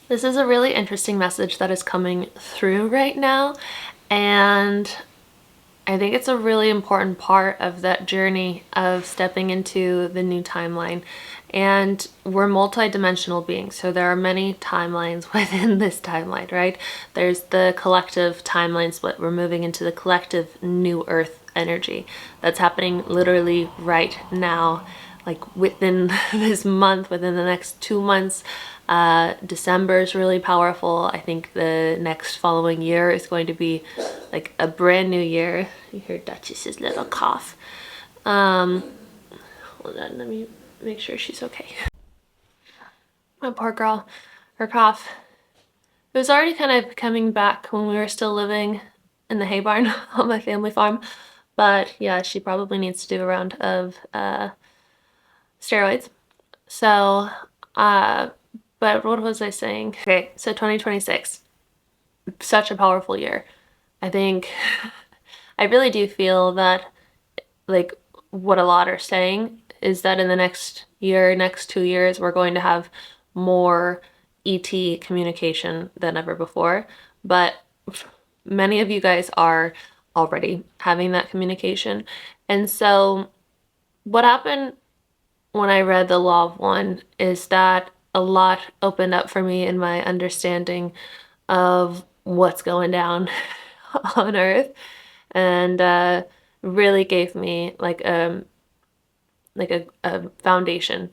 This is a really interesting message that is coming through right now, and I think it's a really important part of that journey of stepping into the new timeline. And we're multi-dimensional beings, so there are many timelines within this timeline, right? There's the collective timeline split. We're moving into the collective new earth energy that's happening literally right now, like within this month, within the next 2 months. December is really powerful. I think the next following year is going to be like a brand new year. You hear Duchess's little cough. Hold on, let me make sure she's okay. My poor girl, her cough. It was already kind of coming back when we were still living in the hay barn on my family farm. But yeah, she probably needs to do a round of steroids. So, but what was I saying? Okay, so 2026, such a powerful year. I think I really do feel that, like, what a lot are saying is that in the next year, next 2 years, we're going to have more ET communication than ever before. But many of you guys are already having that communication. And so what happened when I read the Law of One is that a lot opened up for me in my understanding of what's going down on Earth, and really gave me like a foundation,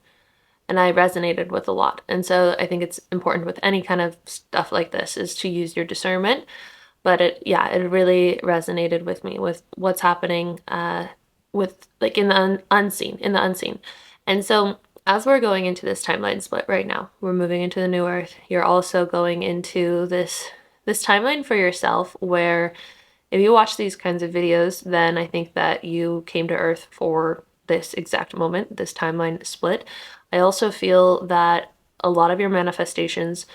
and I resonated with a lot. And so I think it's important with any kind of stuff like this is to use your discernment. But it really resonated with me with what's happening with like in the unseen. And so as we're going into this timeline split right now, we're moving into the new earth. You're also going into this timeline for yourself where if you watch these kinds of videos, then I think that you came to earth for this exact moment, this timeline split. I also feel that a lot of your manifestations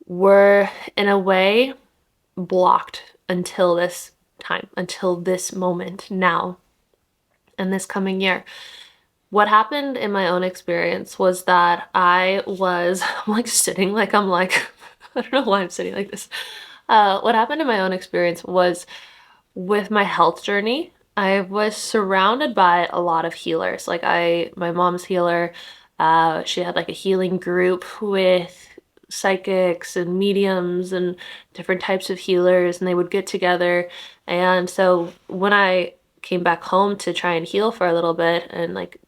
were in a way blocked until this time, until this moment now, and this coming year. What happened in my own experience was that I'm like sitting like I'm like, I don't know why I'm sitting like this. What happened in my own experience was with my health journey, I was surrounded by a lot of healers. Like my mom's healer, she had like a healing group with psychics and mediums and different types of healers, and they would get together. And so when I came back home to try and heal for a little bit and like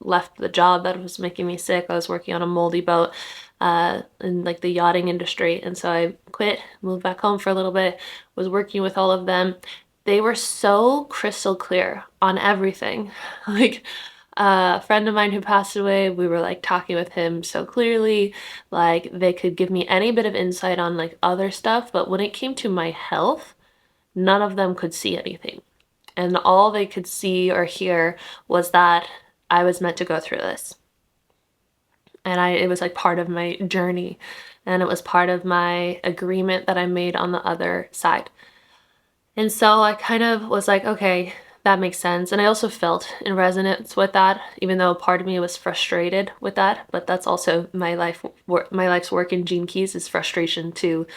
left the job that was making me sick, I was working on a moldy boat in like the yachting industry. And so I quit, moved back home for a little bit, was working with all of them. They were so crystal clear on everything. Like a friend of mine who passed away, we were like talking with him so clearly, like they could give me any bit of insight on like other stuff, but when it came to my health, none of them could see anything. And all they could see or hear was that I was meant to go through this. And it was like part of my journey, and it was part of my agreement that I made on the other side. And so I kind of was like, okay, that makes sense. And I also felt in resonance with that, even though part of me was frustrated with that. But that's also my life's work in Gene Keys is frustration to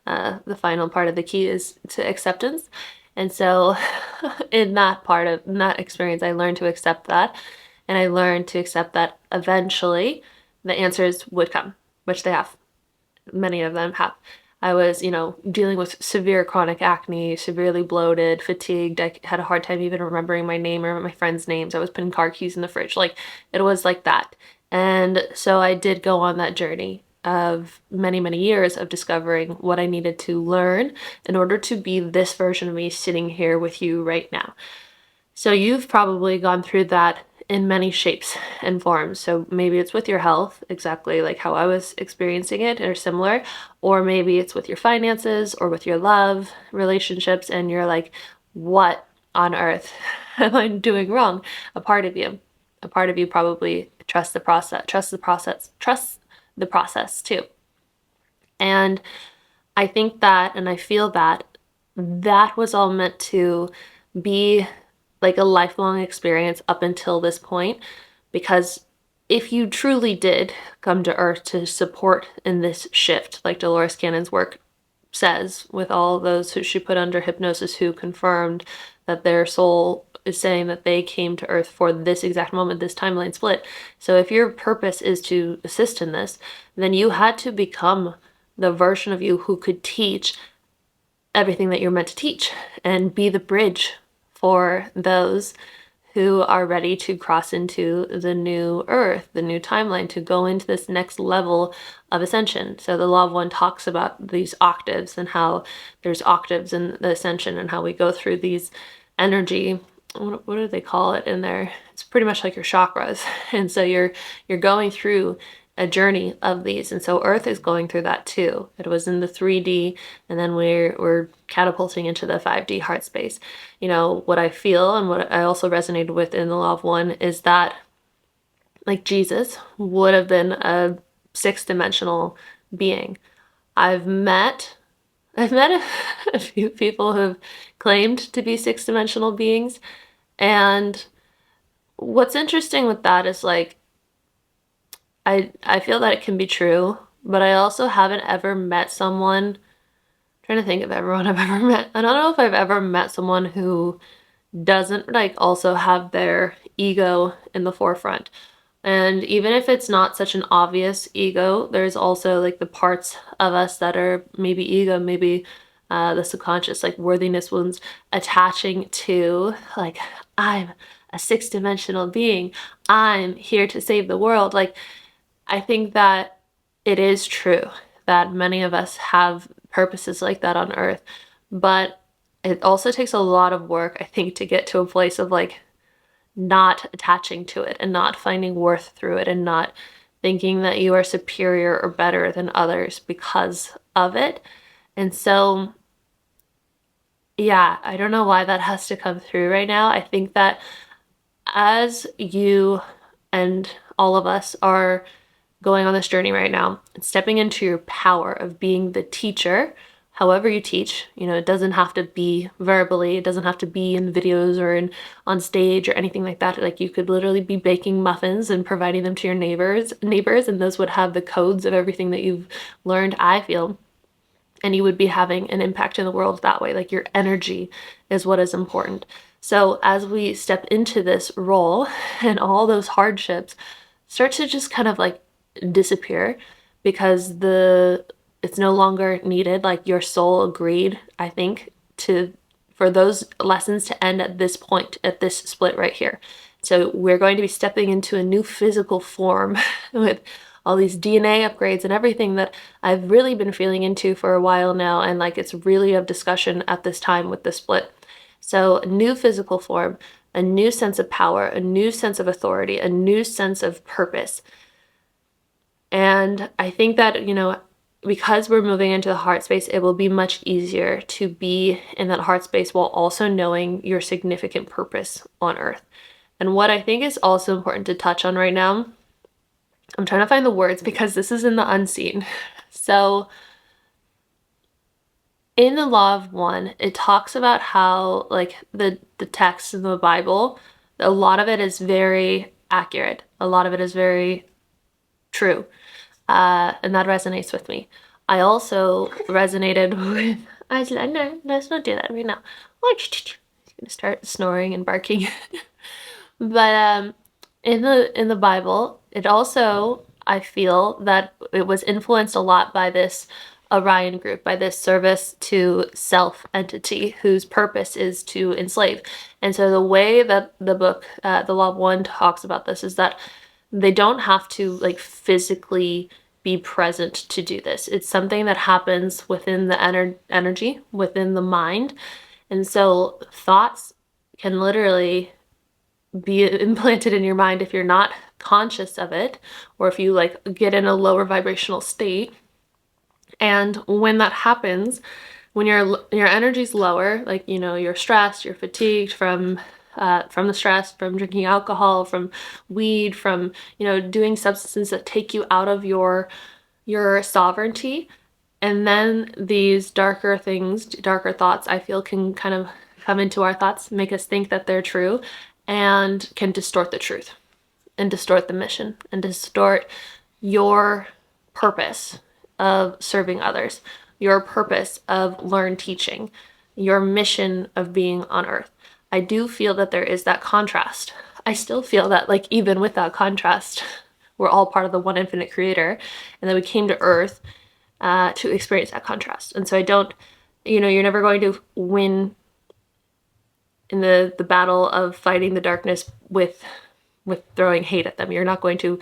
the final part of the key is to acceptance. And so in that experience, I learned to accept that. And I learned to accept that eventually the answers would come, which they have. Many of them have. I was, dealing with severe chronic acne, severely bloated, fatigued. I had a hard time even remembering my name or my friends' names. I was putting car keys in the fridge. Like, it was like that. And so I did go on that journey of many, many years of discovering what I needed to learn in order to be this version of me sitting here with you right now. So you've probably gone through that in many shapes and forms. So maybe it's with your health, exactly like how I was experiencing it or similar, or maybe it's with your finances or with your love, relationships, and you're like, what on earth am I doing wrong? A part of you probably trusts the process too. And I think that, and I feel that was all meant to be like a lifelong experience up until this point, because if you truly did come to Earth to support in this shift, like Dolores Cannon's work says, with all those who she put under hypnosis who confirmed that their soul is saying that they came to Earth for this exact moment, this timeline split. So if your purpose is to assist in this, then you had to become the version of you who could teach everything that you're meant to teach and be the bridge for those who are ready to cross into the new earth, the new timeline, to go into this next level of ascension. So the Law of One talks about these octaves and how there's octaves in the ascension and how we go through these energy, what do they call it in there? It's pretty much like your chakras. And so you're going through a journey of these, and so Earth is going through that too. It was in the 3D, and then we're catapulting into the 5D heart space. You know, what I feel and what I also resonated with in the Law of One is that, like, Jesus would have been a 6-dimensional being. I've met a few people who've claimed to be 6-dimensional beings, and what's interesting with that is, like, I feel that it can be true, but I also haven't ever met someone, I'm trying to think of everyone I've ever met. I don't know if I've ever met someone who doesn't, like, also have their ego in the forefront. And even if it's not such an obvious ego, there's also, like, the parts of us that are maybe ego, maybe the subconscious, like, worthiness wounds attaching to, like, I'm a 6-dimensional being. I'm here to save the world. Like, I think that it is true that many of us have purposes like that on Earth, but it also takes a lot of work, I think, to get to a place of, like, not attaching to it and not finding worth through it and not thinking that you are superior or better than others because of it. And so, yeah, I don't know why that has to come through right now. I think that as you and all of us are going on this journey right now and stepping into your power of being the teacher, however you teach, you know, it doesn't have to be verbally, it doesn't have to be in videos or on stage or anything like that. Like, you could literally be baking muffins and providing them to your neighbors, and those would have the codes of everything that you've learned, I feel. And you would be having an impact in the world that way. Like, your energy is what is important. So as we step into this role and all those hardships start to just kind of, like, disappear because it's no longer needed. Like, your soul agreed, I think, for those lessons to end at this point, at this split right here. So we're going to be stepping into a new physical form with all these DNA upgrades and everything that I've really been feeling into for a while now, and, like, it's really of discussion at this time with the split. So a new physical form, a new sense of power, a new sense of authority, a new sense of purpose. And I think that, you know, because we're moving into the heart space, it will be much easier to be in that heart space while also knowing your significant purpose on Earth. And what I think is also important to touch on right now, I'm trying to find the words because this is in the unseen. So in the Law of One, it talks about how, like, the text in the Bible, a lot of it is very accurate. A lot of it is very true. And that resonates with me. I also resonated with, no, let's not do that right now. He's gonna start snoring and barking. But in the Bible, it also, I feel that it was influenced a lot by this Orion group, by this service to self entity whose purpose is to enslave. And so the way that the book, The Law of One, talks about this is that they don't have to, like, physically be present to do this. It's something that happens within the energy, within the mind. And so thoughts can literally be implanted in your mind if you're not conscious of it, or if you, like, get in a lower vibrational state. And when that happens, when your energy's lower, like, you know, you're stressed, you're fatigued from the stress, from drinking alcohol, from weed, from, you know, doing substances that take you out of your sovereignty. And then these darker things, darker thoughts, I feel, can kind of come into our thoughts, make us think that they're true, and can distort the truth. and distort the mission and distort your purpose of serving others, your purpose of learn teaching, your mission of being on earth. I do feel that there is that contrast. I still feel that, like, even with that contrast, we're all part of the one infinite creator, and that we came to earth to experience that contrast. And so I don't, you're never going to win in the battle of fighting the darkness with throwing hate at them. You're not going to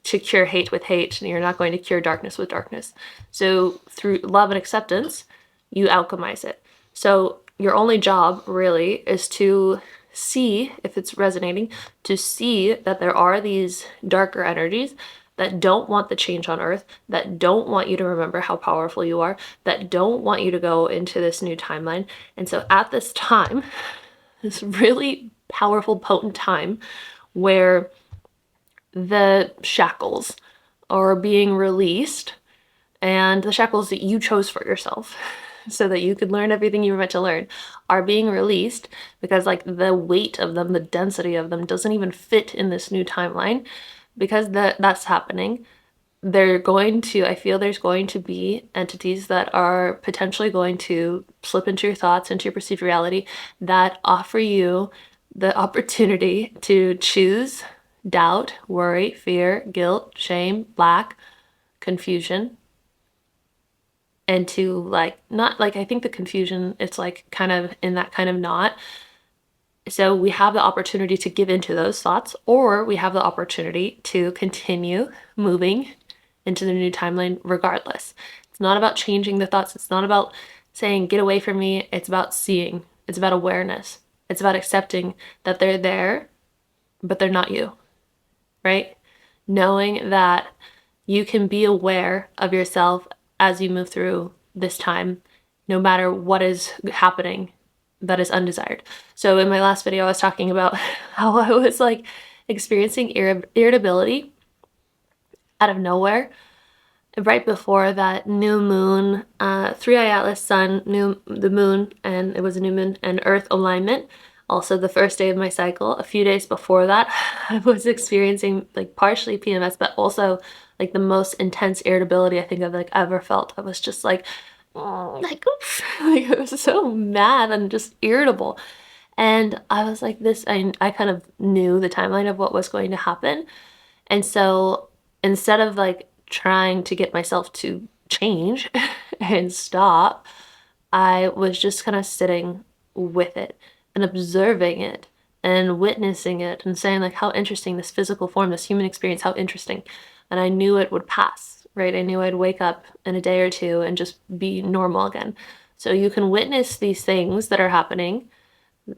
cure hate with hate, and you're not going to cure darkness with darkness. So through love and acceptance, you alchemize it. So your only job really is to see, if it's resonating, to see that there are these darker energies that don't want the change on earth, that don't want you to remember how powerful you are, that don't want you to go into this new timeline. And so at this time, this really powerful, potent time where the shackles are being released, and the shackles that you chose for yourself so that you could learn everything you were meant to learn are being released, because like the weight of them, the density of them doesn't even fit in this new timeline. Because that's happening, I feel there's going to be entities that are potentially going to slip into your thoughts, into your perceived reality, that offer you the opportunity to choose doubt, worry, fear, guilt, shame, lack, confusion. And to not I think the confusion, it's like kind of in that kind of knot. So we have the opportunity to give into those thoughts, or we have the opportunity to continue moving into the new timeline regardless. It's not about changing the thoughts. It's not about saying, get away from me. It's about seeing. It's about awareness. It's about accepting that they're there, but they're not you, right? Knowing that you can be aware of yourself as you move through this time, no matter what is happening that is undesired. So in my last video, I was talking about how I was like experiencing irritability out of nowhere right before that new moon, 3-eye atlas, sun, the moon, and it was a new moon and earth alignment. Also the first day of my cycle. A few days before that, I was experiencing like partially PMS, but also like the most intense irritability I think I've like ever felt. I was just like oof. Like I was so mad and just irritable. And I was like I kind of knew the timeline of what was going to happen. And so instead of like trying to get myself to change and stop, I was just kind of sitting with it and observing it and witnessing it and saying like, how interesting, this physical form, this human experience, how interesting. And I knew it would pass, right? I knew I'd wake up in a day or two and just be normal again. So you can witness these things that are happening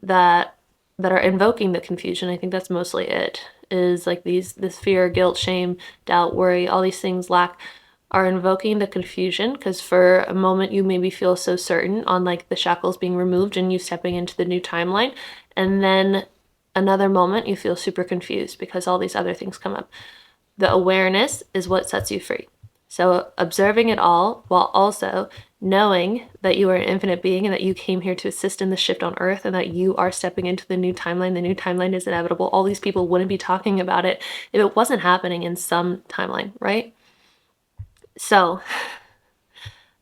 that are invoking the confusion. I think that's mostly it, is like this fear, guilt, shame, doubt, worry, all these things, lack, are invoking the confusion, because for a moment you maybe feel so certain on like the shackles being removed and you stepping into the new timeline, and then another moment you feel super confused because all these other things come up. The awareness is what sets you free. So observing it all while also knowing that you are an infinite being and that you came here to assist in the shift on earth, and that you are stepping into the new timeline. The new timeline is inevitable. All these people wouldn't be talking about it if it wasn't happening in some timeline, right? So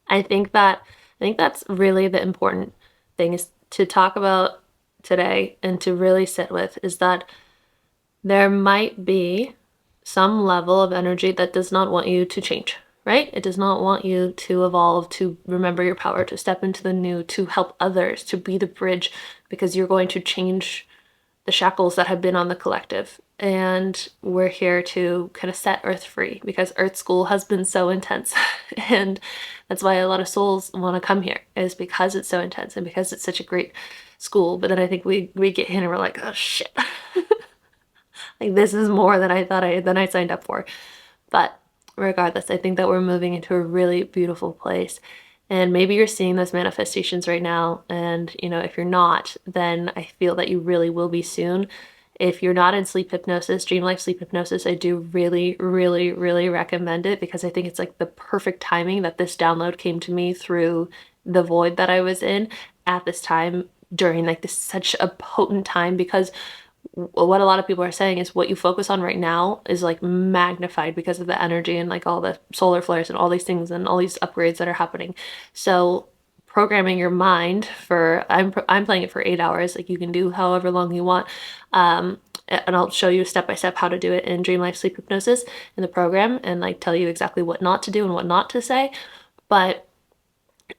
I think that's really the important thing is to talk about today and to really sit with, is that there might be some level of energy that does not want you to change, right? It does not want you to evolve, to remember your power, to step into the new, to help others, to be the bridge, because you're going to change the shackles that have been on the collective. And we're here to kind of set Earth free, because Earth school has been so intense. And that's why a lot of souls want to come here, is because it's so intense and because it's such a great school. But then I think we get in and we're like, oh shit. Like this is more than I signed up for. But regardless, I think that we're moving into a really beautiful place. And maybe you're seeing those manifestations right now. And, if you're not, then I feel that you really will be soon. If you're not in sleep hypnosis, Dream Life Sleep Hypnosis, I do really, really, really recommend it, because I think it's like the perfect timing that this download came to me through the void that I was in at this time, during like this such a potent time, because what a lot of people are saying is what you focus on right now is like magnified because of the energy and like all the solar flares and all these things and all these upgrades that are happening. So programming your mind for I'm playing it for 8 hours. Like you can do however long you want. And I'll show you step by step how to do it in Dream Life Sleep Hypnosis in the program, and like tell you exactly what not to do and what not to say. But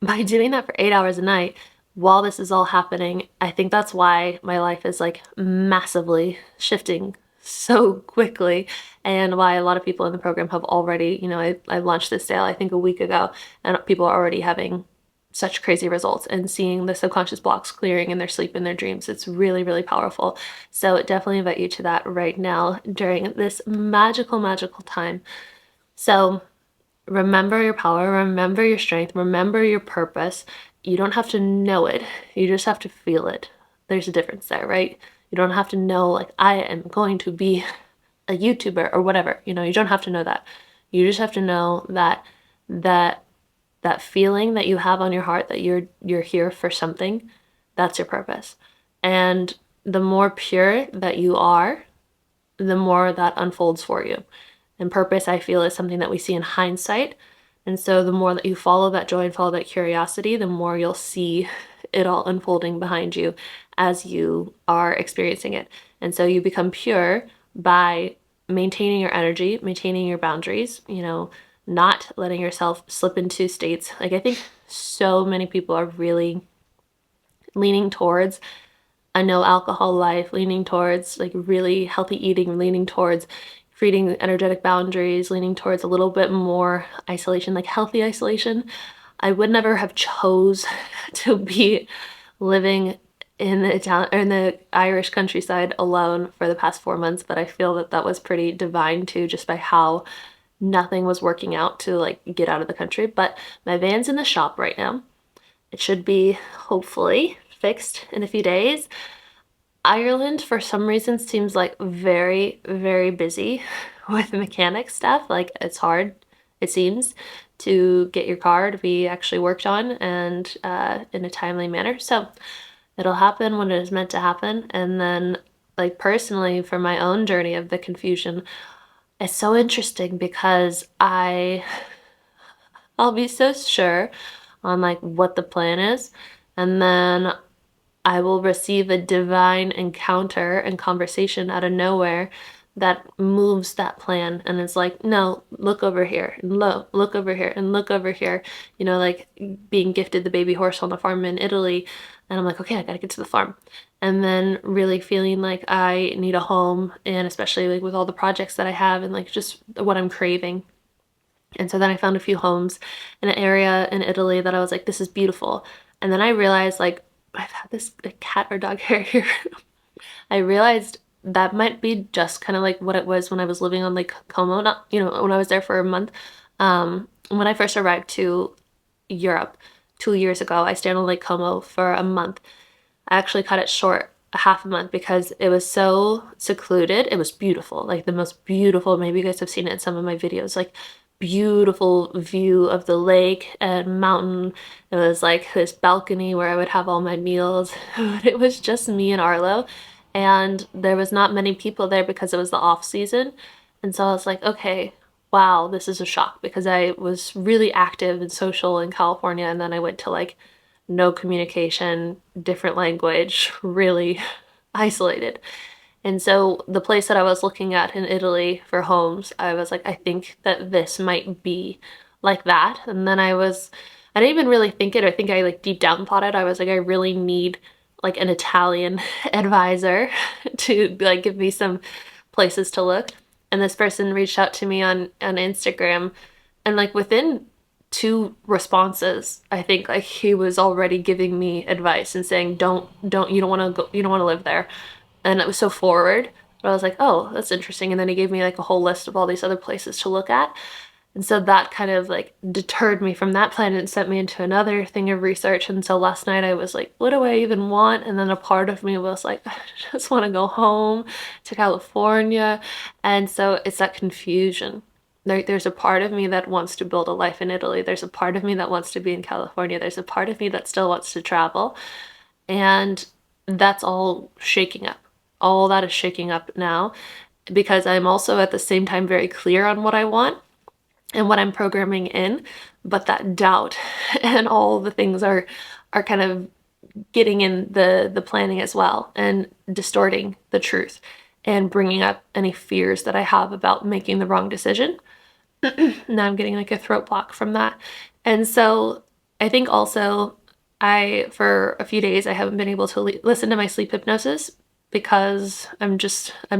by doing that for 8 hours a night while this is all happening, I think that's why my life is like massively shifting so quickly, and why a lot of people in the program have already, I launched this sale I think a week ago, and people are already having such crazy results and seeing the subconscious blocks clearing in their sleep and their dreams. It's really, really powerful. So definitely invite you to that right now during this magical, magical time. So remember your power, remember your strength, remember your purpose. You don't have to know it, you just have to feel it. There's a difference there, right? You don't have to know, like, I am going to be a YouTuber or whatever. You don't have to know that. You just have to know that feeling that you have on your heart that you're here for something, that's your purpose. And the more pure that you are, the more that unfolds for you. And purpose, I feel, is something that we see in hindsight. And so the more that you follow that joy and follow that curiosity, the more you'll see it all unfolding behind you as you are experiencing it. And so you become pure by maintaining your energy, maintaining your boundaries, not letting yourself slip into states. Like, I think so many people are really leaning towards a no alcohol life, leaning towards like really healthy eating, leaning towards creating energetic boundaries, leaning towards a little bit more isolation, like healthy isolation. I would never have chose to be living in the Italian or in the Irish countryside alone for the past 4 months, but I feel that that was pretty divine too, just by how nothing was working out to like get out of the country. But my van's in the shop right now. It should be hopefully fixed in a few days. Ireland, for some reason, seems like very, very busy with mechanic stuff. Like, it's hard, it seems, to get your car to be actually worked on and in a timely manner. So it'll happen when it is meant to happen. And then, like, personally, for my own journey of the confusion, it's so interesting because I'll be so sure on like what the plan is, and then I will receive a divine encounter and conversation out of nowhere that moves that plan, and it's like, no, look over here, and look over here, and look over here. Like being gifted the baby horse on the farm in Italy, and I'm like, okay, I gotta get to the farm. And then really feeling like I need a home, and especially like with all the projects that I have and like just what I'm craving. And so then I found a few homes in an area in Italy that I was like, this is beautiful. And then I realized, like, I've had this cat or dog hair here. I realized that might be just kind of like what it was when I was living on Lake Como, not, when I was there for a month. When I first arrived to Europe 2 years ago, I stayed on Lake Como for a month. I actually cut it short, a half a month, because it was so secluded. It was beautiful, like the most beautiful, maybe you guys have seen it in some of my videos, like beautiful view of the lake and mountain. It was like this balcony where I would have all my meals. It was just me and Arlo, and there was not many people there because it was the off season. And so I was like, okay, wow, this is a shock, because I was really active and social in California, and then I went to like no communication, different language, really isolated. And so the place that I was looking at in Italy for homes, I was like, I think that this might be like that. And then I didn't even really think it. I think I like deep down thought it. I was like, I really need like an Italian advisor to like give me some places to look. And this person reached out to me on Instagram, and like within 2 responses, I think like he was already giving me advice and saying, don't, you don't want to go, you don't want to live there. And it was so forward. But I was like, oh, that's interesting. And then he gave me like a whole list of all these other places to look at. And so that kind of like deterred me from that plan and sent me into another thing of research. And so last night I was like, what do I even want? And then a part of me was like, I just want to go home to California. And so it's that confusion. There's a part of me that wants to build a life in Italy. There's a part of me that wants to be in California. There's a part of me that still wants to travel. And that's all shaking up. all that is shaking up now, because I'm also at the same time very clear on what I want and what I'm programming in, but that doubt and all the things are kind of getting in the planning as well, and distorting the truth and bringing up any fears that I have about making the wrong decision. Now I'm getting like a throat block from that. And so I think also for a few days, I haven't been able to listen to my sleep hypnosis because I'm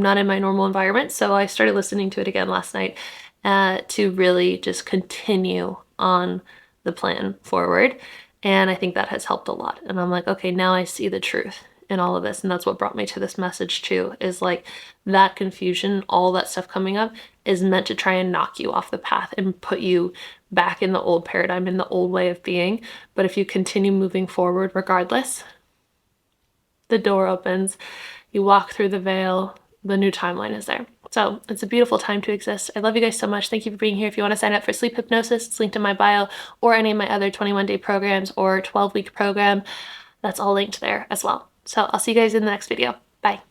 not in my normal environment. So I started listening to it again last night to really just continue on the plan forward. And I think that has helped a lot. And I'm like, okay, now I see the truth in all of this. And that's what brought me to this message too, is like that confusion, all that stuff coming up is meant to try and knock you off the path and put you back in the old paradigm, in the old way of being. But if you continue moving forward regardless, the door opens, you walk through the veil, the new timeline is there. So it's a beautiful time to exist. I love you guys so much. Thank you for being here. If you want to sign up for sleep hypnosis, it's linked in my bio, or any of my other 21-day programs or 12-week program. That's all linked there as well. So I'll see you guys in the next video. Bye.